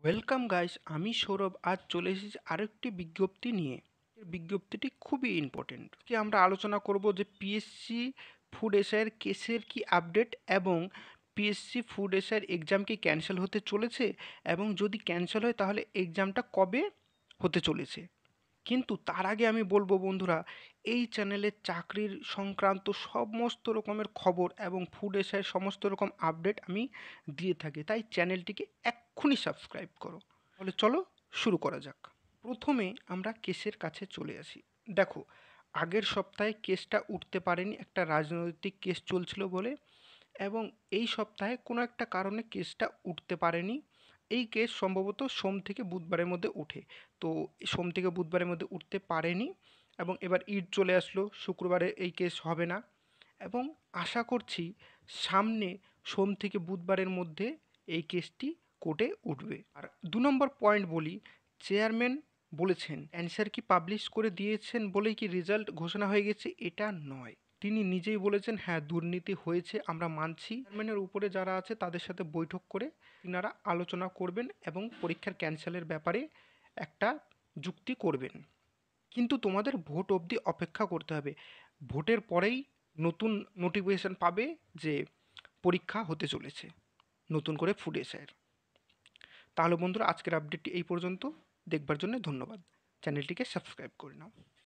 Welcome guys, আমি সৌরভ। আজ চলে এসেছি আরেকটি বিজ্ঞপ্তি নিয়ে। বিজ্ঞপ্তিটি খুবই ইম্পর্টেন্ট। কি আমরা আলোচনা করব যে পিএসসি ফুড এসআইয়ের কেসের কি আপডেট, এবং পিএসসি ফুড এসআইয়ের এক্সাম কি ক্যান্সেল হতে চলেছে, এবং যদি ক্যান্সেল হয় তাহলে এক্সামটা কবে হতে চলেছে। কিন্তু তার আগে আমি বলবো বন্ধুরা, এই চ্যানেলে চাকরির সংক্রান্ত সমস্ত রকমের খবর এবং ফুড এসআইয়ের সমস্ত রকম আপডেট আমি দিয়ে থাকি, তাই চ্যানেলটিকে এক্ষুনি সাবস্ক্রাইব করো। তাহলে চলো শুরু করা যাক। প্রথমে আমরা কেসের কাছে চলে আসি। দেখো, আগের সপ্তাহে কেসটা উঠতে পারেনি, একটা রাজনৈতিক কেস চলছিল বলে, এবং এই সপ্তাহে কোনো একটা কারণে কেসটা উঠতে পারেনি। এই কেস সম্ভবত সোম থেকে বুধবারের মধ্যে ওঠে। তো সোম থেকে বুধবারের মধ্যে উঠতে পারেনি, এবং এবার ঈদ চলে আসলো, শুক্রবারে এই কেস হবে না। এবং আশা করছি সামনে সোম থেকে বুধবারের মধ্যে এই কেসটি কোর্টে উঠবে। আর 2 নম্বর পয়েন্ট বলি, চেয়ারম্যান বলেছেন অ্যান্সার কি পাবলিশ করে দিয়েছেন বলেই কি রেজাল্ট ঘোষণা হয়ে গেছে, এটা নয়। তিনি নিজেই বলেছেন হ্যাঁ, দুর্নীতি হয়েছে, আমরা মানছি। চেয়ারম্যানের উপরে যারা আছে তাদের সাথে বৈঠক করে তিনারা আলোচনা করবেন এবং পরীক্ষার ক্যান্সেলের ব্যাপারে একটা যুক্তি করবেন। কিন্তু তোমাদের ভোট অবধি অপেক্ষা করতে হবে। ভোটের পরেই নতুন নোটিফিকেশন পাবে যে পরীক্ষা হতে চলেছে নতুন করে ফুড এসআইয়ের। তাহলে বন্ধুরা, আজকের আপডেটটি এই পর্যন্ত। দেখবার জন্য ধন্যবাদ। চ্যানেলটিকে সাবস্ক্রাইব করে নাও।